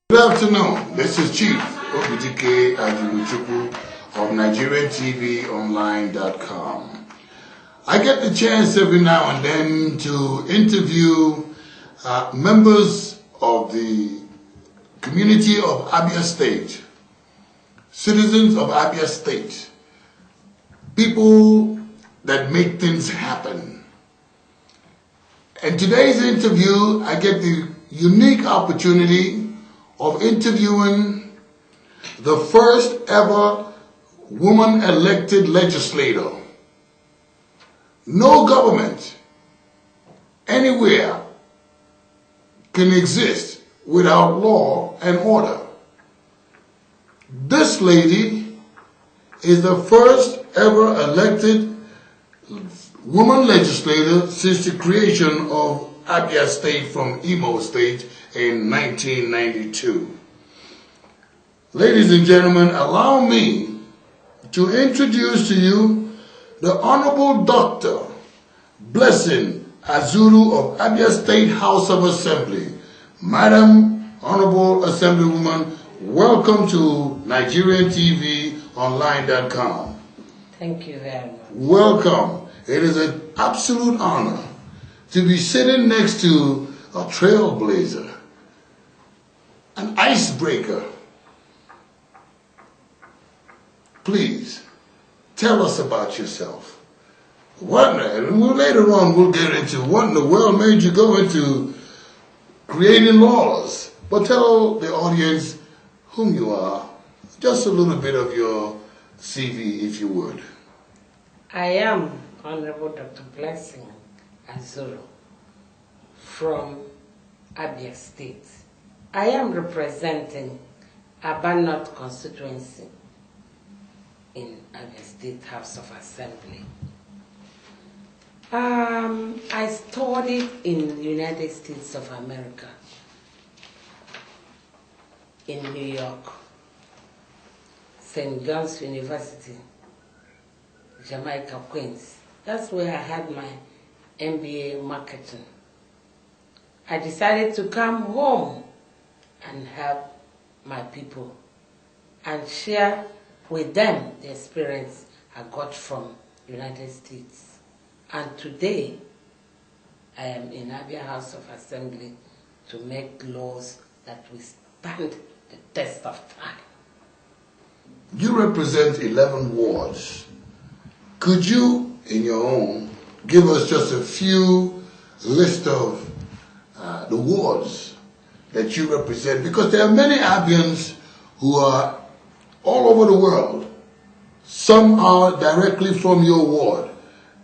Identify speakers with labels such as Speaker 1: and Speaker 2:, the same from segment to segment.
Speaker 1: Good afternoon. This is Chief Obidike Ajuluchuku of NigerianTVOnline.com. I get the chance every now and then to interview members of the community of Abia State, citizens of Abia State, people that make things happen. In today's interview, I get the unique opportunity of interviewing the first ever woman elected legislator. No government anywhere can exist without law and order. This lady is the first ever elected woman legislator since the creation of Abia State from Imo State in 1992. Ladies and gentlemen, allow me to introduce to you the Honorable Dr. Blessing Azuru of Abia State House of Assembly. Madam Honorable Assemblywoman, welcome to NigerianTVOnline.com.
Speaker 2: Thank you very much.
Speaker 1: Welcome. It is an absolute honor to be sitting next to a trailblazer, an icebreaker. Please, tell us about yourself. Later on we'll get into what in the world made you go into creating laws. But tell the audience whom you are, just a little bit of your CV, if you would.
Speaker 2: I am Honorable Dr. Blessing Azuru from Abia State. I am representing Abia North constituency in Abia State House of Assembly. I studied in the United States of America, in New York, St. John's University, Jamaica, Queens. That's where I had my MBA marketing. I decided to come home and help my people and share with them the experience I got from United States. And today, I am in Abia House of Assembly to make laws that will stand the test of time.
Speaker 1: You represent 11 wards. Could you, in your own, give us just a few list of the wards that you represent? Because there are many Abians who are all over the world. Some are directly from your ward,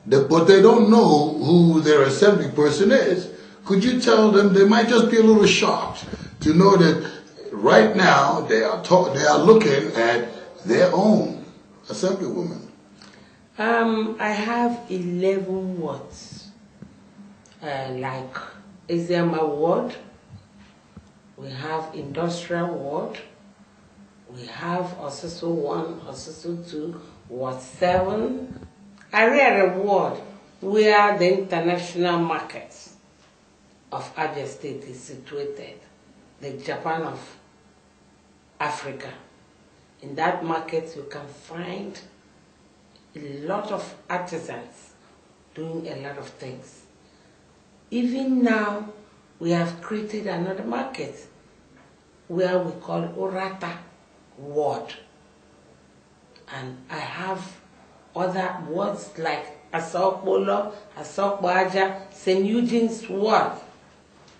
Speaker 1: but they don't know who their assembly person is. Could you tell them? They might just be a little shocked to know that right now they are looking at their own assemblywoman.
Speaker 2: I have 11 wards, like Eziama ward, we have Industrial ward, we have Osusu 1, Osusu 2, Ward 7, Ariere ward, where the international market of Abia State is situated, the Japan of Africa. In that market you can find a lot of artisans doing a lot of things. Even now, we have created another market where we call Orata ward. And I have other wards like Asokbolo, Asokbaja, St. Eugene's ward.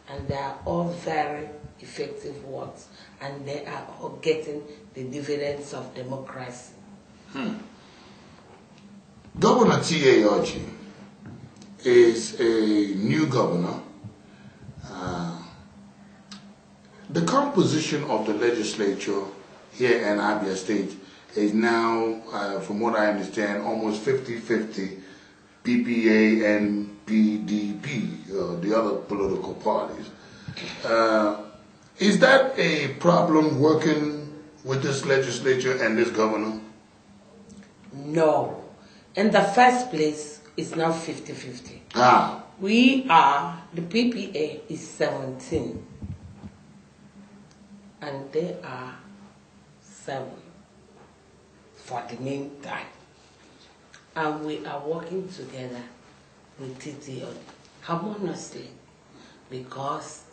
Speaker 2: And they are all very effective wards. And they are all getting the dividends of democracy.
Speaker 1: Governor T.A. Oji is a new governor. The composition of the legislature here in Abia State is now, from what I understand, almost 50-50 PPA and PDP, the other political parties. Is that a problem working with this legislature and this governor?
Speaker 2: No. In the first place, it's not 50-50.
Speaker 1: Ah.
Speaker 2: The PPA is 17. And they are 7 for the meantime. And we are working together with TTO harmoniously because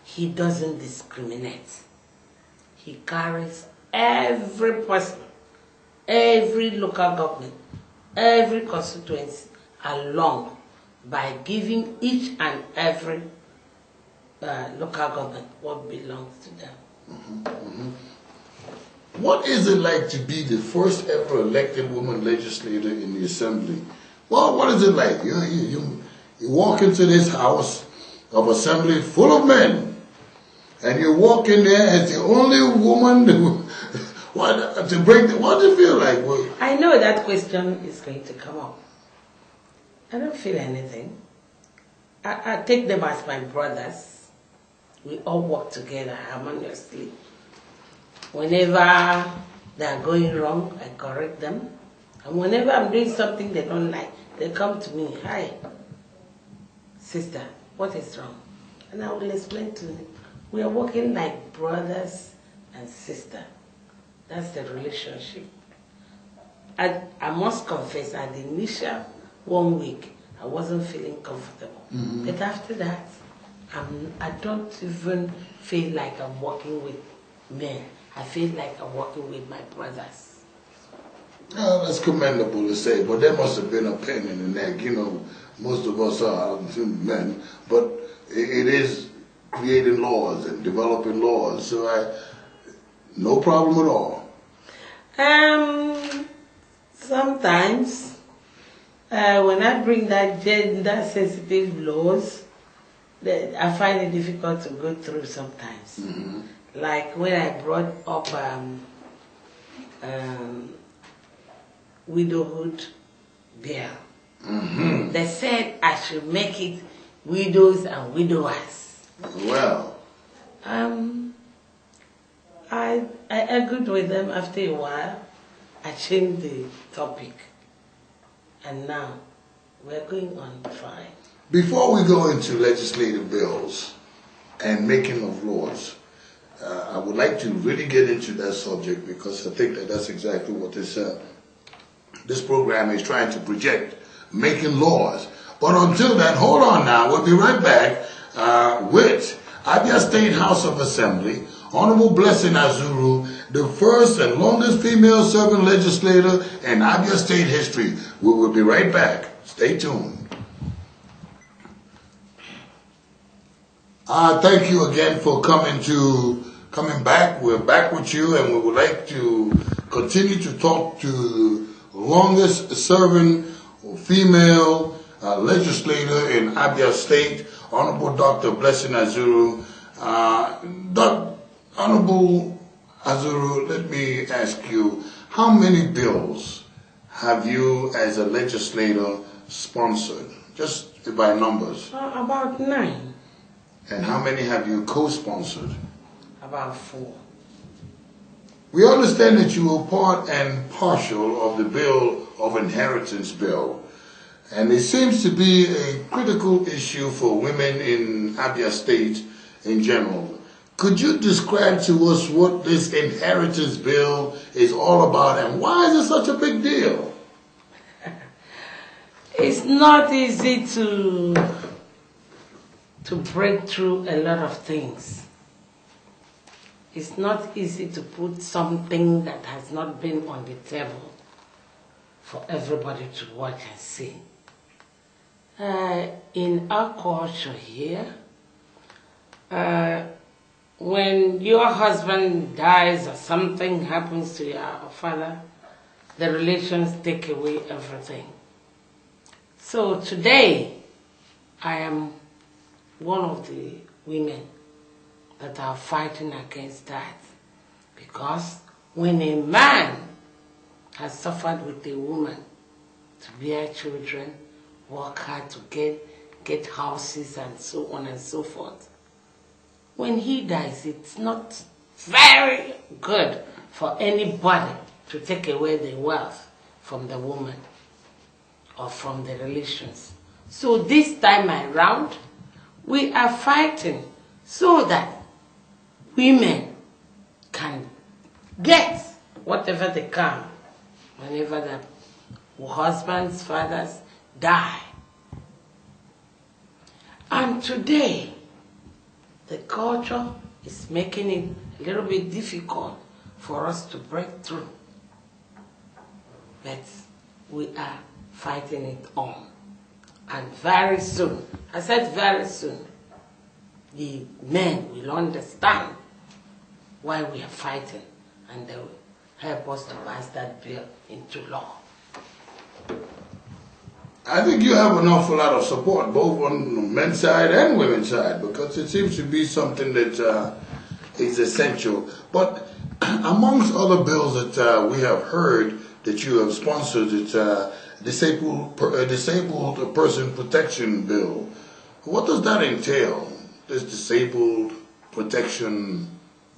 Speaker 2: he doesn't discriminate. He carries every person, every local government, every constituency along by giving each and every local government what belongs to them.
Speaker 1: Mm-hmm. Mm-hmm. What is it like to be the first ever elected woman legislator in the assembly? Well, what is it like? You walk into this house of assembly full of men, and you walk in there as the only woman to break the... What do you feel like? Well,
Speaker 2: I know that question is going to come up. I don't feel anything. I take them as my brothers. We all work together harmoniously. Whenever they are going wrong, I correct them. And whenever I'm doing something they don't like, they come to me, "Hi, sister, what is wrong?" And I will explain to them. We are working like brothers and sisters. That's the relationship. I must confess, at the initial 1 week, I wasn't feeling comfortable. Mm-hmm. But after that, I don't even feel like I'm working with men. I feel like I'm working with my brothers.
Speaker 1: Oh, that's commendable to say, but there must have been a pain in the neck. You know, most of us are men, but it is creating laws and developing laws, so no problem at all.
Speaker 2: Sometimes, when I bring that gender-sensitive laws, I find it difficult to go through sometimes. Mm-hmm. Like when I brought up widowhood bill. Mm-hmm. They said I should make it widows and widowers.
Speaker 1: Well.
Speaker 2: I agreed with them. After a while, I changed the topic. And now, we're going on fine.
Speaker 1: Before we go into legislative bills and making of laws, I would like to really get into that subject because I think that's exactly what this program is trying to project, making laws. But until then, hold on now. We'll be right back with Abia State House of Assembly, Honorable Blessing Azuru, the first and longest female serving legislator in Abia State history. We will be right back. Stay tuned. Thank you again for coming back. We're back with you, and we would like to continue to talk to the longest serving female legislator in Abia State, Honorable Dr. Blessing Azuru. Honorable Azuru, let me ask you, how many bills have you as a legislator sponsored? Just by numbers.
Speaker 2: About 9.
Speaker 1: And how many have you co-sponsored?
Speaker 2: About 4.
Speaker 1: We understand that you were part and partial of the bill of inheritance bill. And it seems to be a critical issue for women in Abia State in general. Could you describe to us what this inheritance bill is all about and why is it such a big deal?
Speaker 2: It's not easy to break through a lot of things. It's not easy to put something that has not been on the table for everybody to watch and see. In our culture here, when your husband dies or something happens to your father, the relations take away everything. So today, I am one of the women that are fighting against that. Because when a man has suffered with a woman to bear children, work hard to get houses and so on and so forth, when he dies, it's not very good for anybody to take away the wealth from the woman or from the relations. So this time around, we are fighting so that women can get whatever they can whenever the husbands, fathers die. And today, the culture is making it a little bit difficult for us to break through. But we are fighting it on. And very soon, I said very soon, the men will understand why we are fighting, and they will help us to pass that bill into law.
Speaker 1: I think you have an awful lot of support, both on the men's side and women's side, because it seems to be something that is essential. But amongst other bills that we have heard that you have sponsored, it's disabled person protection bill. What does that entail, this disabled protection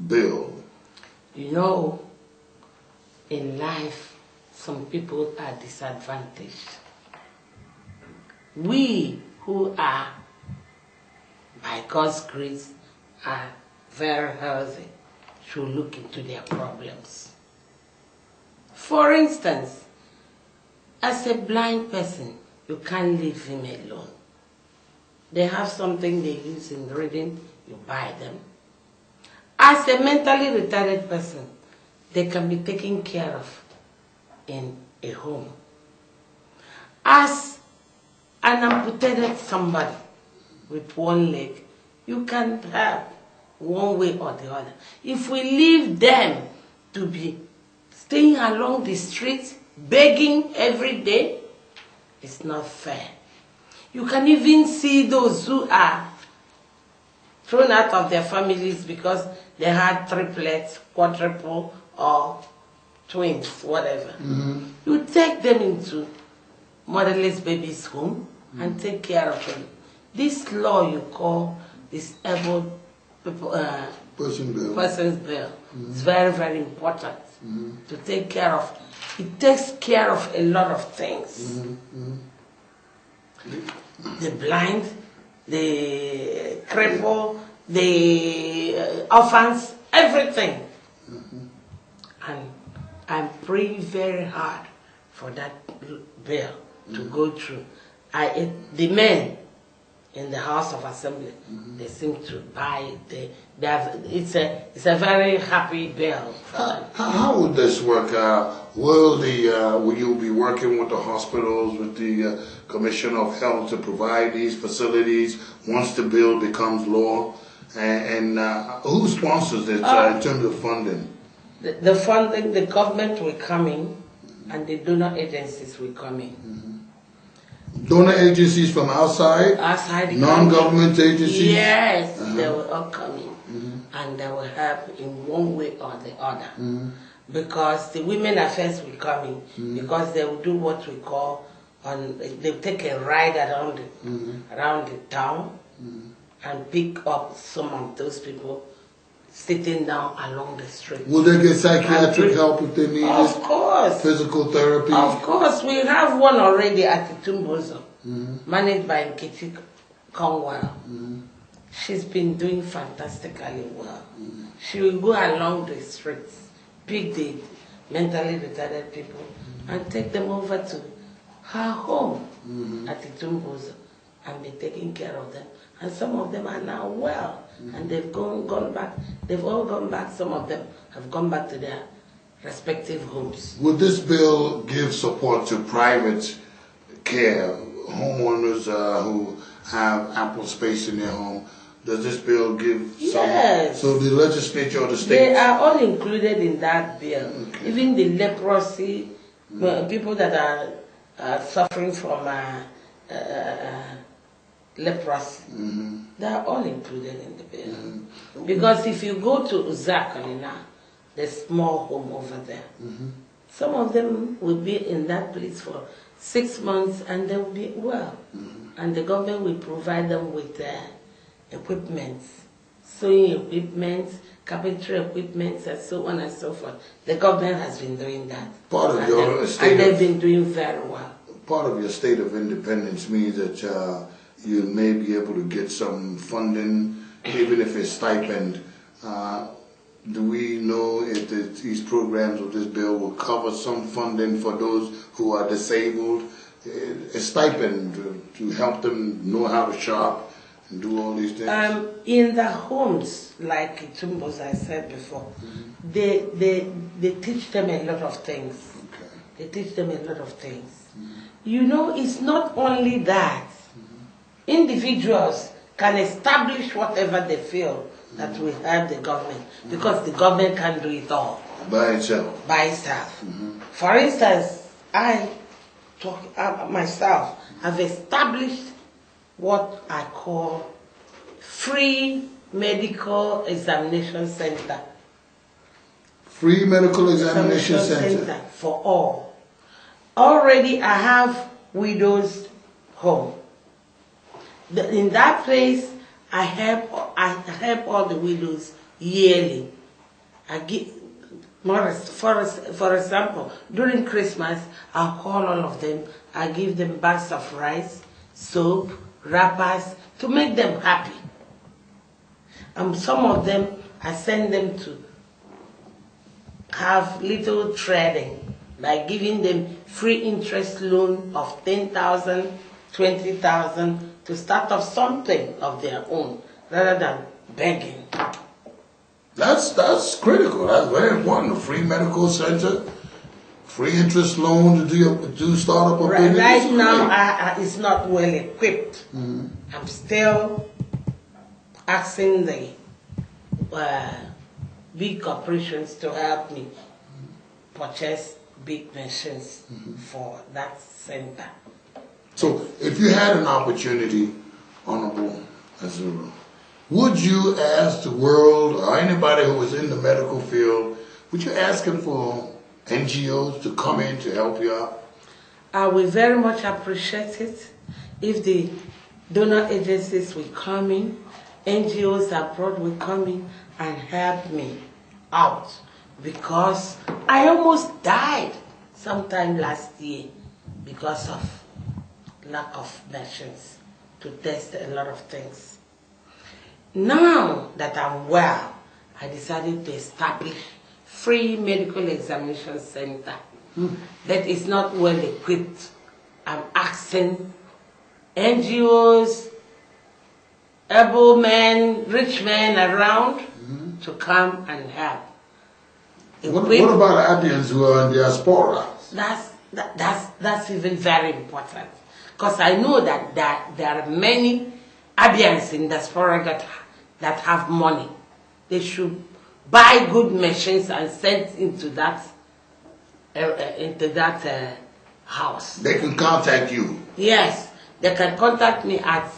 Speaker 1: bill?
Speaker 2: You know, in life, some people are disadvantaged. We who are, by God's grace, are very healthy should look into their problems. For instance, as a blind person, you can't leave him alone. They have something they use in reading, you buy them. As a mentally retarded person, they can be taken care of in a home. As an amputated somebody with one leg, you can help one way or the other. If we leave them to be staying along the streets, begging every day, it's not fair. You can even see those who are thrown out of their families because they had triplets, quadruple, or twins, whatever. Mm-hmm. You take them into motherless babies' home and take care of them. This law you call disabled people, person's bill is very, very important to take care of. It takes care of a lot of things. The blind, the cripple, the orphans, everything. And I'm praying very hard for that bill to go through. The men in the House of Assembly, they seem to buy it. It's a very happy bill.
Speaker 1: How would this work? Will you be working with the hospitals, with the Commission of Health to provide these facilities once the bill becomes law? And who sponsors it in terms of funding?
Speaker 2: The funding, the government will come in, and the donor agencies will come in.
Speaker 1: Donor agencies from outside?
Speaker 2: Outside.
Speaker 1: Non-government agencies?
Speaker 2: Yes, they will all come in. And they will help in one way or the other. Because the Women Affairs will come in, because they will do what we call, they'll take a ride around the town and pick up some of those people sitting down along the street.
Speaker 1: Will they get psychiatric help if they need it?
Speaker 2: Of course.
Speaker 1: Physical therapy?
Speaker 2: Of course. We have one already at Itumbozo, managed by Nkechi Conwell. She's been doing fantastically well. She will go along the streets, pick the mentally retarded people, and take them over to her home at Itumbozo and be taking care of them. And some of them are now well, and they've gone back. They've all gone back. Some of them have gone back to their respective homes.
Speaker 1: Would this bill give support to private care, homeowners who have ample space in their home? Does this bill give some?
Speaker 2: Yes.
Speaker 1: So the legislature or the state?
Speaker 2: They are all included in that bill. Okay. Even the leprosy, people that are suffering from leprosy, they are all included in the bill. Because if you go to Uzakalina, the small home over there, some of them will be in that place for 6 months and they will be well. And the government will provide them with equipment, sewing equipment, carpentry equipment, and so on and so forth. The government has been doing that.
Speaker 1: Part of your state,
Speaker 2: and they've been doing very well.
Speaker 1: Part of your state of independence means that you may be able to get some funding, even if it's stipend. Do we know if these programs of this bill will cover some funding for those who are disabled? A stipend to help them know how to shop and do all these things?
Speaker 2: In the homes, like Tumbos, I said before, they teach them a lot of things.
Speaker 1: Okay.
Speaker 2: They teach them a lot of things. You know, it's not only that. Individuals can establish whatever they feel that we have the government, because the government can do it all.
Speaker 1: By itself?
Speaker 2: By itself. For instance, I myself have established what I call free medical examination center.
Speaker 1: Free medical examination center
Speaker 2: for all. Already I have widows' home. In that place, I help all the widows yearly. I give, for example, during Christmas, I'll call all of them. I give them bags of rice, soap, wrappers to make them happy. And some of them, I send them to have little trading by giving them free interest loan of 10,000, 20,000 to start off something of their own rather than begging.
Speaker 1: That's critical. That's very important. A free medical center, free interest loan to do start up a business.
Speaker 2: Right now, it's not well equipped. I'm still asking the big corporations to help me purchase big machines for that center.
Speaker 1: So, if you had an opportunity, Honorable Azuru, would you ask the world or anybody who is in the medical field, would you ask them for NGOs to come in to help you out?
Speaker 2: I will very much appreciate it if the donor agencies will come in, NGOs abroad will come in and help me out, because I almost died sometime last year because of lack of machines to test a lot of things. Now that I'm well, I decided to establish free medical examination center that is not well equipped. I'm asking NGOs, able men, rich men around to come and help.
Speaker 1: What about Abians who are in diaspora?
Speaker 2: That's even very important. Because I know that there are many Abians in diaspora that have money. They should buy good machines and send into that house.
Speaker 1: They can contact you.
Speaker 2: Yes, they can contact me at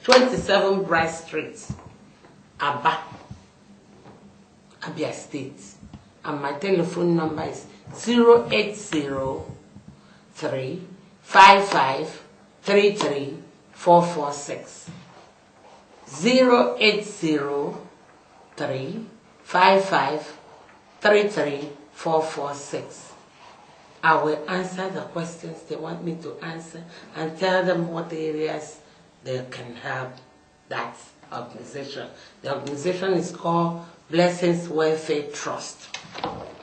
Speaker 2: 27 Bright Street, Abia State. And my telephone number is 080-355-33446. 080-355-33446. I will answer the questions they want me to answer and tell them what areas they can help that organization. The organization is called Blessings Welfare Trust.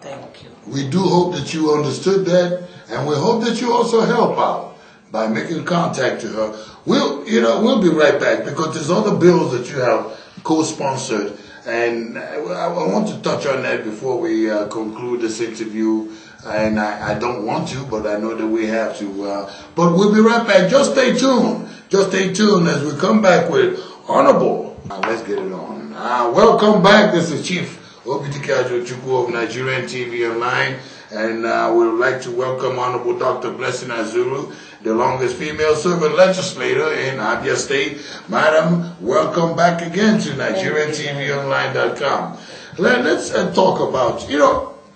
Speaker 2: Thank you.
Speaker 1: We do hope that you understood that, and we hope that you also help out by making contact to her. We'll be right back, because there's other bills that you have co-sponsored, and I want to touch on that before we conclude this interview. And I don't want to, but I know that we have to. But we'll be right back. Just stay tuned. Just stay tuned as we come back with Honorable. Let's get it on. Welcome back. This is Chief Obidike Ajuluchuku of Nigerian TV Online. And we would like to welcome Honorable Dr. Blessing Azuru, the longest female serving legislator in Abia State. Madam, welcome back again to NigerianTVOnline.com. Let's talk about,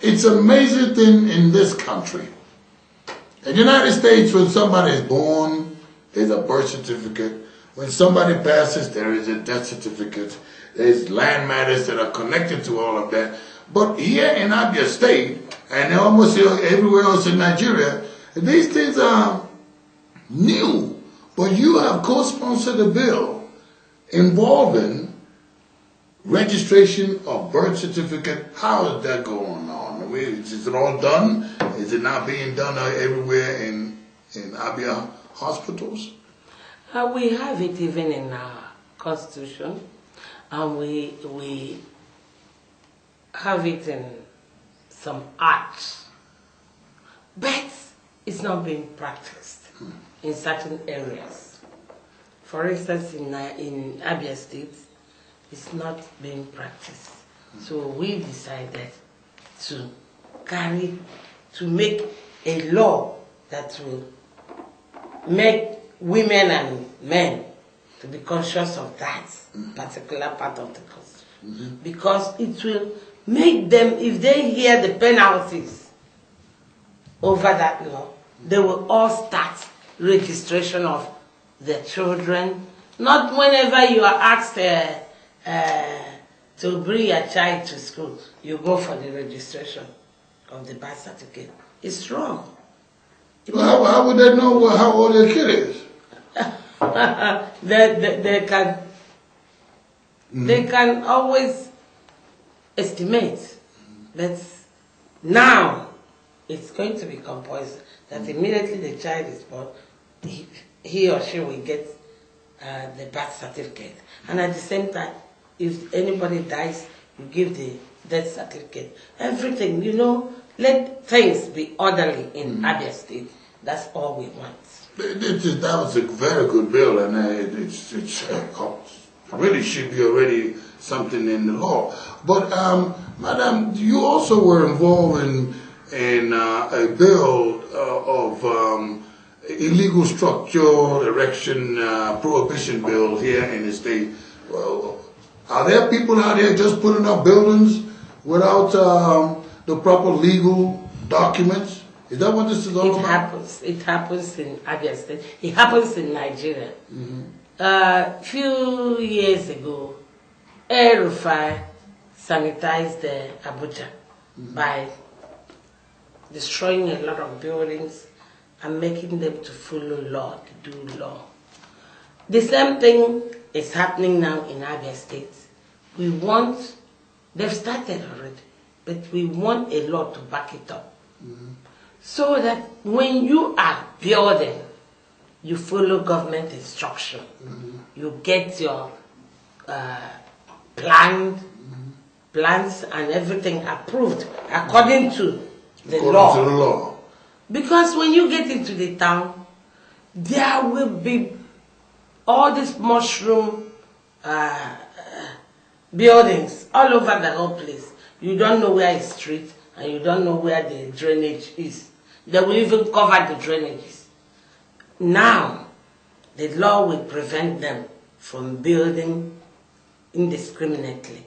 Speaker 1: it's an amazing thing in this country. In the United States, when somebody is born, there's a birth certificate. When somebody passes, there is a death certificate. there's land matters that are connected to all of that. But here in Abia State, and almost everywhere else in Nigeria, these things are new. But you have co-sponsored a bill involving registration of birth certificate. How is that going on? Is it all done? Is it not being done everywhere in Abia hospitals?
Speaker 2: We have it even in our constitution, and we have it in some acts, but it's not being practiced in certain areas. For instance, in Abia State, it's not being practiced. So we decided to make a law that will make women and men to be conscious of that particular part of the constitution. Because it will make them, if they hear the penalties over that law, they will all start registration of their children. Not whenever you are asked to bring your child to school, you go for the registration of the birth certificate. It's wrong.
Speaker 1: Well, how would they know how old their kid is?
Speaker 2: They can always estimate. But now it's going to be compulsory that immediately the child is born, he or she will get the birth certificate. And at the same time, if anybody dies, you give the death certificate. Everything, let things be orderly in Abia State. That's all we want.
Speaker 1: That was a very good bill, and it really should be already something in the law. But, Madam, you also were involved in a bill of illegal structure erection prohibition bill here in the state. Well, are there people out there just putting up buildings without the proper legal documents? Is that what this is all about?
Speaker 2: It happens in Abia State. It happens in Nigeria. A few years ago, Air Rufai sanitized Abuja by destroying a lot of buildings and making them to follow law, to do law. The same thing is happening now in Abia State. They've started already, but we want a law to back it up. So that when you are building, you follow government instruction. You get your plans and everything approved according to the law. Because when you get into the town, there will be all these mushroom buildings all over the whole place. You don't know where it's street and you don't know where the drainage is. They will even cover the drainages. Now, the law will prevent them from building indiscriminately.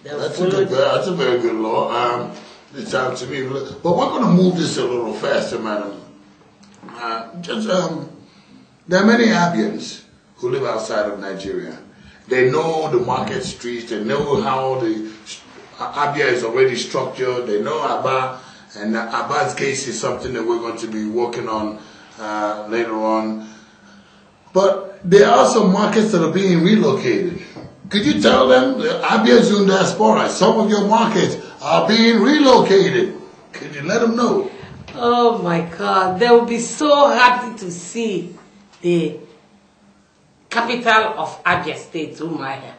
Speaker 1: That's a very good law. It sounds to me, but we're going to move this a little faster, madam. There are many Abians who live outside of Nigeria. They know the market streets. They know how the Abia is already structured. They know Aba, and Aba's case is something that we're going to be working on later on. But there are some markets that are being relocated. Could you tell them that Abia Zone Diaspora, some of your markets are being relocated? Could you let them know?
Speaker 2: Oh my God, they will be so happy to see the capital of Abia State, Umuahia,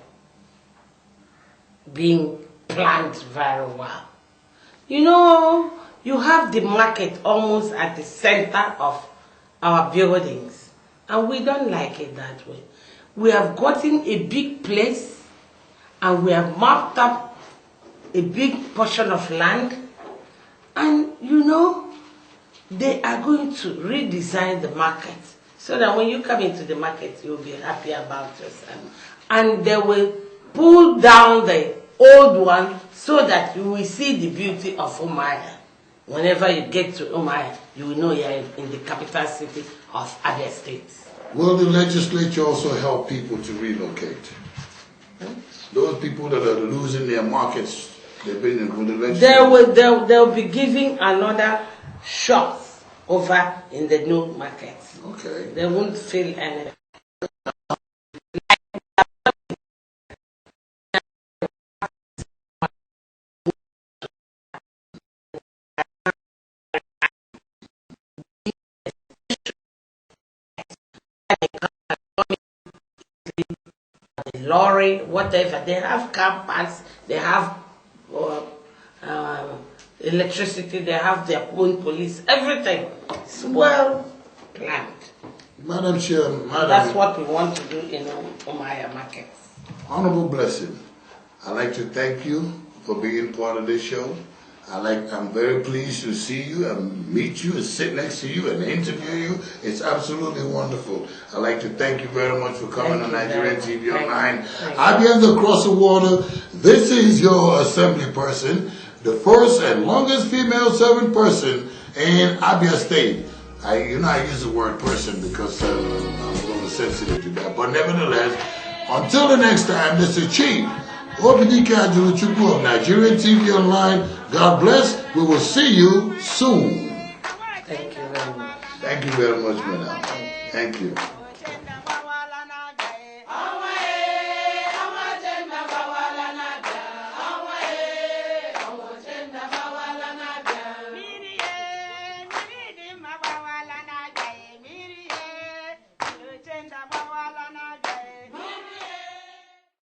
Speaker 2: being planned very well. You have the market almost at the center of our buildings, and we don't like it that way. We have gotten a big place, and we have mapped up a big portion of land, and they are going to redesign the market so that when you come into the market, you'll be happy about yourself. And they will pull down the old one so that you will see the beauty of Umuahia. Whenever you get to Umuahia, you will know you're in the capital city of Abia State.
Speaker 1: Will the legislature also help people to relocate? Those people that are losing their markets, they've been in good election.
Speaker 2: They'll be giving another shot over in the new market.
Speaker 1: Okay.
Speaker 2: They won't feel anything. Lorry, whatever, they have car parks, they have electricity, they have their own police, everything is well planned.
Speaker 1: Madam Chair,
Speaker 2: That's what we want to do in Umaya Market.
Speaker 1: Honorable Blessing, I'd like to thank you for being part of this show. I'm very pleased to see you and meet you and sit next to you and interview you. It's absolutely wonderful. I'd like to thank you very much for coming on Nigerian TV Online. Abians across the water, this is your assembly person, the first and longest female serving person in Abia State. I use the word person because I'm a little sensitive to that. But nevertheless, until the next time, this is Chief Obidike Ajuluchuku of Nigerian TV Online. God bless. We will see you soon.
Speaker 2: Thank you very much.
Speaker 1: Thank you very much, madam. Thank you.